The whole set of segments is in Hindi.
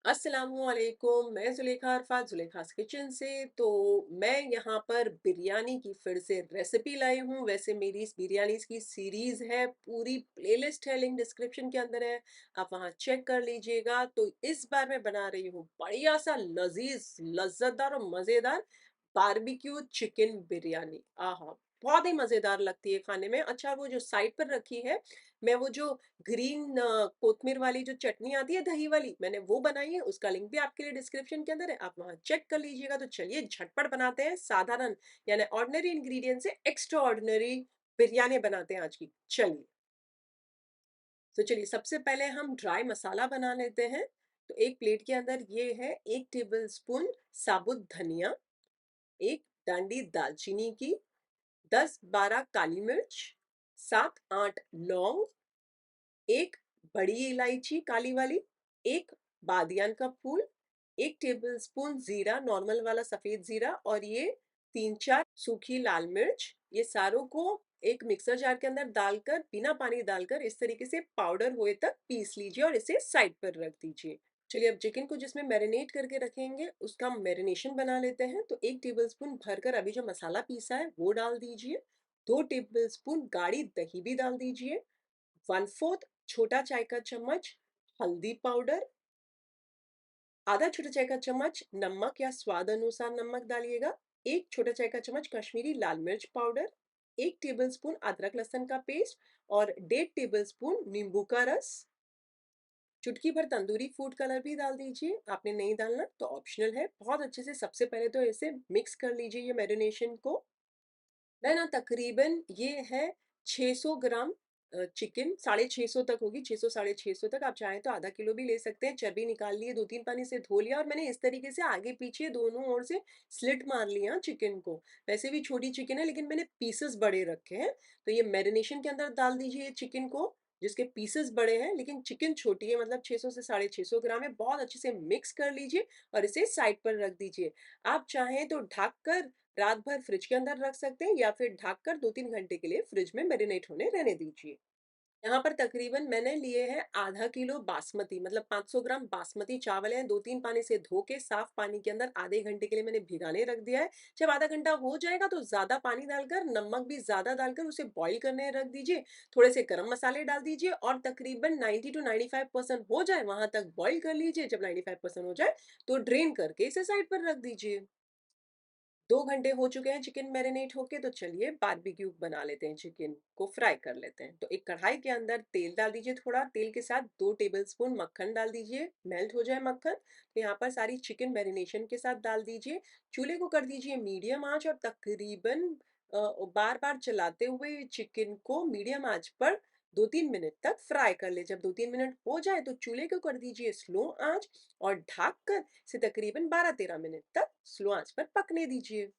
अस्सलामुअलैकुम, मैं ज़ुलेखा अरफात ज़ुलेखास किचन से। तो मैं यहाँ पर बिरयानी की फिर से रेसिपी लाई हूँ। वैसे मेरी इस बिरयानीज़ की सीरीज़ है, पूरी प्लेलिस्ट है, लिंक डिस्क्रिप्शन के अंदर है, आप वहाँ चेक कर लीजिएगा। तो इस बार मैं बना रही हूँ बढ़िया सा लज़ीज़, लज़्ज़तदार और मज़ेदार बारबेक्यू चिकन बिरयानी। आहा! बहुत ही मज़ेदार लगती है खाने में। अच्छा, वो जो साइड पर रखी है, मैं वो जो ग्रीन कोतमीर वाली जो चटनी आती है दही वाली, मैंने वो बनाई है, उसका लिंक भी आपके लिए डिस्क्रिप्शन के अंदर है, आप वहाँ चेक कर लीजिएगा। तो चलिए झटपट बनाते हैं, साधारण यानी ऑर्डिनरी इंग्रीडिएंट से एक्स्ट्रा ऑर्डिनरी बिरयानी बनाते हैं आज की। चलिए, तो चलिए सबसे पहले हम ड्राई मसाला बना लेते हैं। तो एक प्लेट के अंदर ये है 1 टेबलस्पून साबुत धनिया, 1 डांडी दालचीनी की, 10-12 काली मिर्च, 7-8 लौंग, एक बड़ी इलायची काली वाली, एक बादियान का फूल, 1 टेबलस्पून जीरा, नॉर्मल वाला सफ़ेद जीरा, और ये 3-4 सूखी लाल मिर्च। ये सारों को एक मिक्सर जार के अंदर डालकर, बिना पानी डालकर इस तरीके से पाउडर होए तक पीस लीजिए और इसे साइड पर रख दीजिए। चलिए अब चिकन को जिसमें मैरिनेट करके रखेंगे, उसका मैरिनेशन बना लेते हैं। तो 1 टेबलस्पून भरकर अभी जो मसाला पीसा है, वो डाल दीजिए। 2 टेबलस्पून गाढ़ी दही भी डाल दीजिए। 1/4 छोटा चाय का चम्मच हल्दी पाउडर, आधा छोटा चाय का चम्मच नमक या स्वाद अनुसार नमक डालिएगा, 1 छोटा चाय का चम्मच कश्मीरी लाल मिर्च पाउडर, 1 टेबलस्पून अदरक लहसुन का पेस्ट और 1.5 टेबलस्पून नींबू का रस, चुटकी भर तंदूरी फूड कलर भी डाल दीजिए। आपने नहीं डालना तो ऑप्शनल है। बहुत अच्छे से सबसे पहले तो इसे मिक्स कर लीजिए ये मैरिनेशन को। है ना, तकरीबन ये है 600 ग्राम चिकन, 650 तक होगी, 600 साढ़े 600 तक। आप चाहें तो आधा किलो भी ले सकते हैं। चर्बी निकाल लिए, 2-3 पानी से धो लिया और मैंने इस तरीके से आगे पीछे दोनों ओर से स्लिट मार लिया चिकन को। वैसे भी छोटी चिकन है, लेकिन मैंने पीसेस बड़े रखे हैं। तो ये मैरिनेशन के अंदर डाल दीजिए ये चिकन को, जिसके पीसेस बड़े हैं लेकिन चिकन छोटी है, मतलब 600 से साढ़े 600 ग्राम है। बहुत अच्छे से मिक्स कर लीजिए और इसे साइड पर रख दीजिए। आप चाहें तो ढक कर रात भर फ्रिज के अंदर रख सकते हैं या फिर ढककर 2-3 घंटे के लिए फ्रिज में मैरिनेट होने रहने दीजिए। यहाँ पर तकरीबन मैंने लिए हैं आधा किलो बासमती, मतलब 500 ग्राम बासमती चावल है। 2-3 पानी से धो के साफ पानी के अंदर आधे घंटे के लिए मैंने भिगाने रख दिया है। जब आधा घंटा हो जाएगा तो ज़्यादा पानी डालकर, नमक भी ज़्यादा डालकर उसे बॉईल करने रख दीजिए। थोड़े से गरम मसाले डाल दीजिए और तकरीबन 90 टू 95% हो जाए वहाँ तक बॉईल कर लीजिए। जब 95% हो जाए तो ड्रेन करके इसे साइड पर रख दीजिए। 2 घंटे हो चुके हैं चिकन मैरिनेट होके, तो चलिए बारबेक्यू बना लेते हैं, चिकन को फ्राई कर लेते हैं। तो एक कढ़ाई के अंदर तेल डाल दीजिए थोड़ा, तेल के साथ 2 टेबलस्पून मक्खन डाल दीजिए, मेल्ट हो जाए मक्खन, तो यहाँ पर सारी चिकन मैरिनेशन के साथ डाल दीजिए। चूल्हे को कर दीजिए मीडियम आँच और तकरीबन बार-बार चलाते हुए चिकन को मीडियम आँच पर 2-3 मिनट तक फ्राई कर लें। जब 2-3 मिनट हो जाए तो चूल्हे को कर दीजिए स्लो आँच और ढक कर इसे तकरीबन 12-13 मिनट तक स्लो आँच पर पकने दीजिए।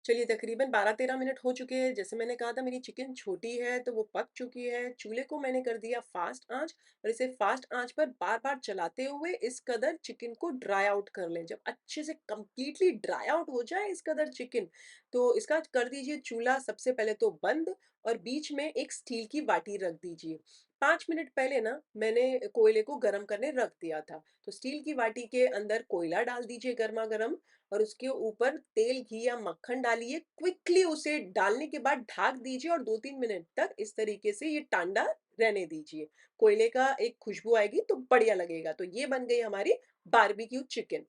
चलिए तकरीबन 12-13 मिनट हो चुके हैं। जैसे मैंने कहा था मेरी चिकन छोटी है तो वो पक चुकी है। चूल्हे को मैंने कर दिया फ़ास्ट आँच और इसे फ़ास्ट आँच पर बार-बार चलाते हुए इस कदर चिकन को ड्राई आउट कर लें। जब अच्छे से कंप्लीटली ड्राई आउट हो जाए इस कदर चिकन, तो इसका कर दीजिए चूल्हा सबसे पहले तो बंद और बीच में एक स्टील की बाटी रख दीजिए। 5 मिनट पहले ना मैंने कोयले को गरम करने रख दिया था। तो स्टील की बाटी के अंदर कोयला डाल दीजिए गरमा-गरम और उसके ऊपर तेल, घी या मक्खन डालिए। क्विकली उसे डालने के बाद ढक दीजिए और 2-3 मिनट तक इस तरीके से ये टांडा रहने दीजिए। कोयले का एक खुशबू आएगी तो बढ़िया लगेगा। तो ये बन गई हमारी बारबेक्यू चिकन।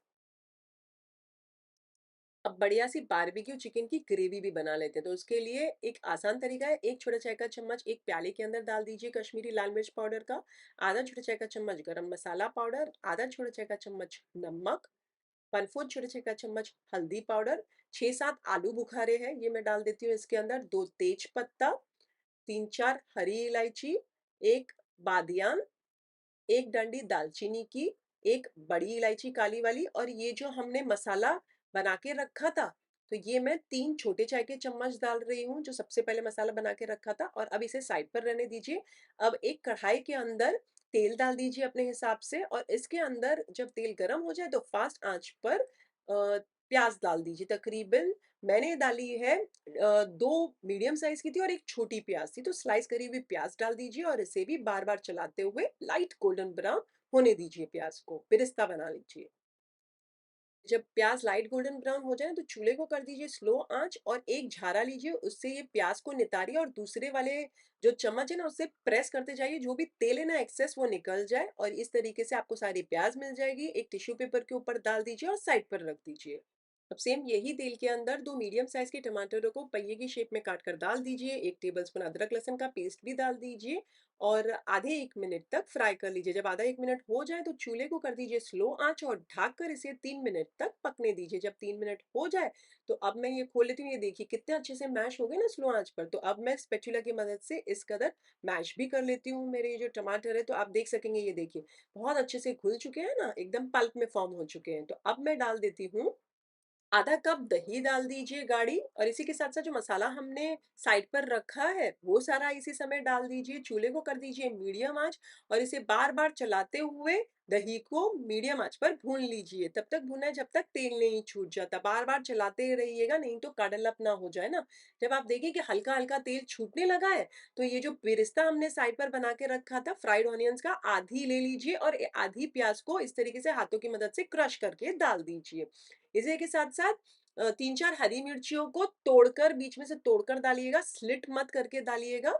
अब बढ़िया सी बारबेक्यू चिकन की ग्रेवी भी बना लेते हैं। तो उसके लिए एक आसान तरीका है, 1 छोटा चाय का चम्मच एक प्याले के अंदर डाल दीजिए कश्मीरी लाल मिर्च पाउडर का, आधा छोटा चाय का चम्मच गरम मसाला पाउडर, आधा छोटा चाय का चम्मच नमक, 1/4 छोटे चाय का चम्मच हल्दी पाउडर, 6-7 आलू बुखारे हैं, ये मैं डाल देती हूँ इसके अंदर, 2 तेज पत्ता, 3-4 हरी इलायची, 1 बादियान, 1 डंडी दालचीनी की, 1 बड़ी इलायची काली वाली, और ये जो हमने मसाला बना के रखा था, तो ये मैं 3 छोटे चाय के चम्मच डाल रही हूँ, जो सबसे पहले मसाला बना के रखा था, और अब इसे साइड पर रहने दीजिए। अब एक कढ़ाई के अंदर तेल डाल दीजिए अपने हिसाब से और इसके अंदर जब तेल गरम हो जाए तो फ़ास्ट आँच पर प्याज़ डाल दीजिए, तकरीबन मैंने डाली है 2 मीडियम साइज़ की थी और 1 छोटी प्याज़ थी, तो स्लाइस करी हुई प्याज़ डाल दीजिए और इसे भी बार-बार चलाते हुए लाइट गोल्डन ब्राउन होने दीजिए प्याज़ को, बेरेस्ता बना लीजिए। जब प्याज़ लाइट गोल्डन ब्राउन हो जाए तो चूल्हे को कर दीजिए स्लो आँच और एक झारा लीजिए, उससे ये प्याज़ को नितारिए और दूसरे वाले जो चम्मच है ना, उससे प्रेस करते जाइए, जो भी तेल है ना एक्सेस वो निकल जाए और इस तरीके से आपको सारी प्याज़ मिल जाएगी। एक टिश्यू पेपर के ऊपर डाल दीजिए और साइड पर रख दीजिए। अब सेम यही तेल के अंदर 2 मीडियम साइज़ के टमाटरों को पहिए की शेप में काट कर डाल दीजिए, 1 टेबलस्पून अदरक लहसुन का पेस्ट भी डाल दीजिए और आधे 1 मिनट तक फ्राई कर लीजिए। जब आधा 1 मिनट हो जाए तो चूल्हे को कर दीजिए स्लो आँच और ढक कर इसे 3 मिनट तक पकने दीजिए। जब 3 मिनट हो जाए तो अब मैं ये खोल लेती हूँ, ये देखिए कितने अच्छे से मैश हो गए ना स्लो आँच पर। तो अब मैं स्पैचुला की मदद से इस कदर मैश भी कर लेती हूँ मेरे ये जो टमाटर है, तो आप देख सकेंगे ये देखिए, बहुत अच्छे से घुल चुके हैं ना, एकदम पल्प में फ़ॉर्म हो चुके हैं। तो अब मैं डाल देती हूँ आधा कप दही डाल दीजिए गाढ़ी और इसी के साथ-साथ जो मसाला हमने साइड पर रखा है, वो सारा इसी समय डाल दीजिए। चूल्हे को कर दीजिए मीडियम आँच और इसे बार-बार चलाते हुए दही को मीडियम आँच पर भून लीजिए। तब तक भूनना है जब तक तेल नहीं छूट जाता। बार-बार चलाते रहिएगा, नहीं तो कडल ना हो जाए ना। जब आप देखिए कि हल्का-हल्का तेल छूटने लगा है, तो ये जो बेरेस्ता हमने साइड पर बना के रखा था फ्राइड ऑनियंस का, आधी ले लीजिए और आधी प्याज़ को इस तरीके से हाथों की मदद से क्रश करके डाल दीजिए। इसी के साथ-साथ 3-4 हरी मिर्चियों को तोड़कर बीच में से तोड़कर डालिएगा, स्लिट मत करके डालिएगा।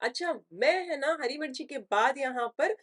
अच्छा, मैं है ना हरी मिर्ची के बाद यहाँ पर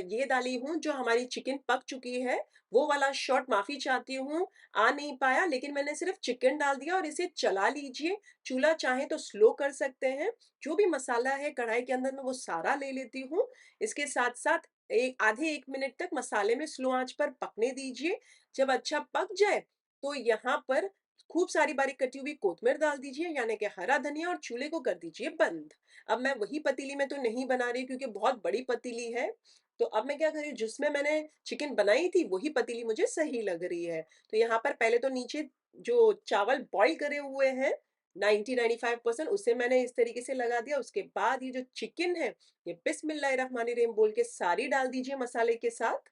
ये डाली हूँ जो हमारी चिकन पक चुकी है, वो वाला शॉट माफ़ी चाहती हूँ, आ नहीं पाया लेकिन मैंने सिर्फ़ चिकन डाल दिया और इसे चला लीजिए। चूल्हा चाहें तो स्लो कर सकते हैं। जो भी मसाला है कढ़ाई के अंदर मैं वो सारा ले लेती हूँ। इसके साथ-साथ एक आधे 1 मिनट तक मसाले में स्लो आँच पर पकने दीजिए। जब अच्छा पक जाए, तो यहाँ पर खूब सारी बारीक कटी हुई कोतमीर डाल दीजिए यानी कि हरा धनिया और चूल्हे को कर दीजिए बंद। अब मैं वही पतीली में तो नहीं बना रही क्योंकि बहुत बड़ी पतीली है। तो अब मैं क्या कर रही हूँ जिसमें मैंने चिकन बनाई थी वही पतीली मुझे सही लग रही है। तो यहाँ पर पहले तो नीचे जो चावल बॉयल करे हुए हैं 90-95% उसे मैंने इस तरीके से लगा दिया। उसके बाद ये जो चिकन है, ये बिस्मिल्लाहिर्रहमानिर्रहीम बोल के सारी डाल दीजिए मसाले के साथ।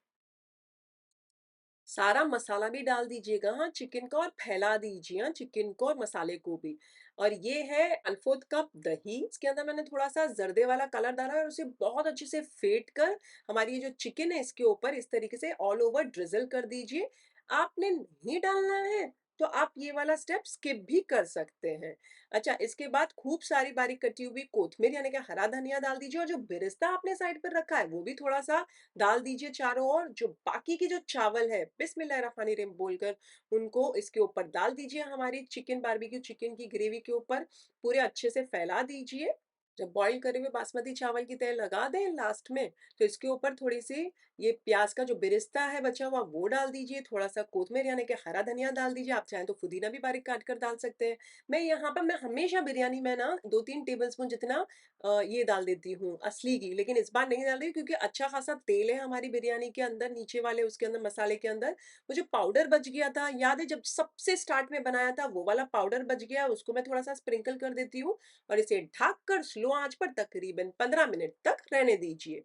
सारा मसाला भी डाल दीजिएगा हाँ, चिकन का और फैला दीजिए हाँ, चिकन को और मसाले को भी। और ये है 1/4 कप दही, इसके अंदर मैंने थोड़ा-सा ज़र्दे वाला कलर डाला है और उसे बहुत अच्छे से फेंट कर हमारी ये जो चिकन है इसके ऊपर इस तरीके से ऑल ओवर ड्रिज़ल कर दीजिए। आपने नहीं डालना है, तो आप ये वाला स्टेप स्किप भी कर सकते हैं। अच्छा, इसके बाद खूब सारी बारीक कटी हुई कोतमीर यानी कि हरा धनिया डाल दीजिए और जो बेरेस्ता आपने साइड पर रखा है, वो भी थोड़ा-सा डाल दीजिए चारों ओर। जो बाकी के जो चावल है बिस्मिल्लाहिर्रहमानिर्रहीम बोलकर उनको इसके ऊपर डाल दीजिए हमारी चिकन बारबेक्यू चिकन की ग्रेवी के ऊपर, पूरे अच्छे से फैला दीजिए। जब बॉयल करे हुए बासमती चावल की तह लगा दें लास्ट में, तो इसके ऊपर थोड़ी-सी ये प्याज़ का जो बेरेस्ता है बचा हुआ वो डाल दीजिए, थोड़ा-सा कोतमीर यानी कि हरा धनिया डाल दीजिए, आप चाहें तो पुदीना भी बारीक काट कर डाल सकते हैं। मैं हमेशा बिरयानी में ना 2-3 टेबलस्पून जितना ये डाल देती हूँ असली घी, लेकिन इस बार नहीं डाल रही क्योंकि अच्छा खासा तेल है हमारी बिरयानी के अंदर, नीचे वाले उसके अंदर मसाले के अंदर। वो जो पाउडर बच गया था, याद है जब सबसे स्टार्ट में बनाया था वो वाला पाउडर बच गया, उसको मैं थोड़ा-सा स्प्रिंकल कर देती हूँ और इसे ढक कर स्लो आँच पर तकरीबन 15 मिनट तक रहने दीजिए।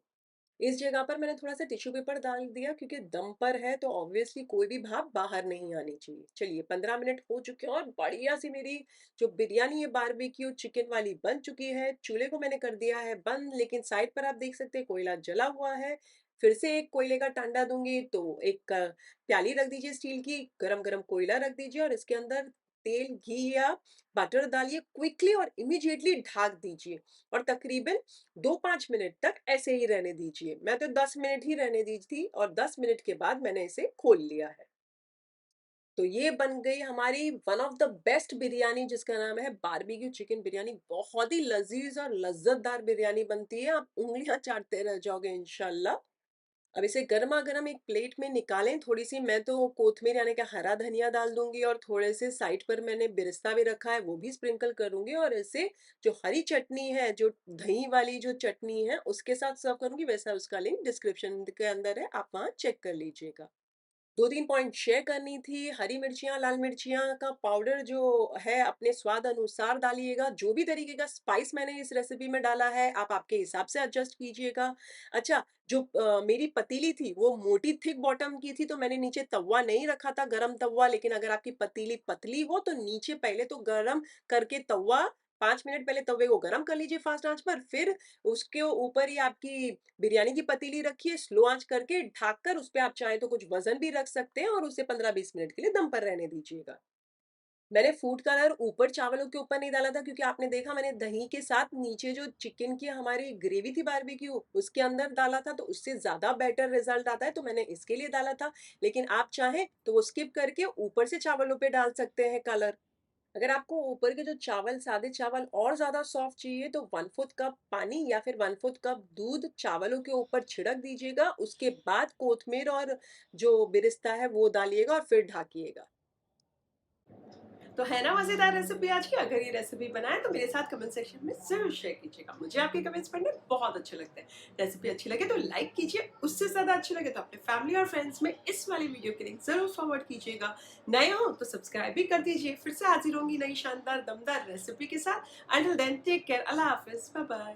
इस जगह पर मैंने थोड़ा-सा टिश्यू पेपर डाल दिया क्योंकि दम पर है तो ऑब्वियसली कोई भी भाप बाहर नहीं आनी चाहिए। चलिए 15 मिनट हो चुके हैं और बढ़िया-सी मेरी जो बिरयानी है बारबेक्यू चिकन वाली बन चुकी है। चूल्हे को मैंने कर दिया है बंद लेकिन साइड पर आप देख सकते हैं कोयला जला हुआ है। फिर से एक कोयले का टांडा दूँगी तो एक प्याली रख दीजिए स्टील की, गरम-गरम कोयला रख दीजिए और इसके अंदर तेल, घी या बटर डालिए क्विकली और इमीडिएटली ढक दीजिए और तकरीबन 2-5 मिनट तक ऐसे ही रहने दीजिए। मैं तो 10 मिनट ही रहने दी थी और 10 मिनट के बाद मैंने इसे खोल लिया है। तो ये बन गई हमारी one of the best biryani जिसका नाम है बारबेक्यू चिकन बिरयानी। बहुत ही लज़ीज़ और लज़्ज़तदार बिरयानी बनती है, आप उँगलियाँ चाटते रह जाओगे इंशाल्लाह। अब इसे गरमा-गरम एक प्लेट में निकालें, थोड़ी-सी मैं तो कोतमीर यानी कि हरा धनिया डाल दूँगी और थोड़े से साइड पर मैंने बेरेस्ता भी रखा है, वो भी स्प्रिंकल करूँगी और इसे जो हरी चटनी है, जो दही वाली जो चटनी है, उसके साथ सर्व करूँगी। वैसा उसका लिंक डिस्क्रिप्शन के अंदर है, आप वहाँ चेक कर लीजिएगा। 2-3 पॉइंट शेयर करनी थी। हरी मिर्चियाँ, लाल मिर्चियाँ का पाउडर जो है अपने स्वाद अनुसार डालिएगा। जो भी तरीके का स्पाइस मैंने इस रेसिपी में डाला है, आप आपके हिसाब से एडजस्ट कीजिएगा। अच्छा, जो मेरी पतीली थी वो मोटी थिक बॉटम की थी, तो मैंने नीचे तवा नहीं रखा था, गरम तवा। लेकिन अगर आपकी पतीली पतली हो तो नीचे पहले तो गरम करके तवा 5 मिनट पहले तवे को गरम कर लीजिए फास्ट आँच पर, फिर उसके ऊपर ही आपकी बिरयानी की पतीली रखिए, स्लो आँच करके ढककर उस पे आप चाहें तो कुछ वज़न भी रख सकते हैं और उसे 15-20 मिनट के लिए दम पर रहने दीजिएगा। मैंने फूड कलर ऊपर चावलों के ऊपर नहीं डाला था, क्योंकि आपने देखा मैंने दही के साथ नीचे जो चिकन की हमारी ग्रेवी थी बारबेक्यू, उसके अंदर डाला था, तो उससे ज़्यादा बेटर रिज़ल्ट आता है, तो मैंने इसके लिए डाला था। लेकिन आप चाहें तो वो स्किप करके ऊपर से चावलों पे डाल सकते हैं कलर। अगर आपको ऊपर के जो चावल सादे चावल और ज़्यादा सॉफ्ट चाहिए तो 1/4 कप पानी या फिर 1/4 कप दूध चावलों के ऊपर छिड़क दीजिएगा। उसके बाद कोथमीर और जो बिरिस्ता है वो डालिएगा और फिर ढाकिएगा। तो है ना मज़ेदार रेसिपी आज की? अगर ये रेसिपी बनाएँ तो मेरे साथ कमेंट सेक्शन में ज़रूर शेयर कीजिएगा। मुझे आपके कमेंट्स पढ़ने बहुत अच्छे लगते हैं। रेसिपी अच्छी लगे तो लाइक कीजिए, उससे ज़्यादा अच्छी लगे तो अपने फैमिली और फ्रेंड्स में इस वाली वीडियो की लिंक ज़रूर फॉरवर्ड कीजिएगा। नए हो तो सब्सक्राइब भी कर दीजिए। फिर से हाज़िर होंगी नई शानदार दमदार रेसिपी के साथ। अंटिल देन टेक केयर, अल्लाह हाफ़िज़, बाय बाय।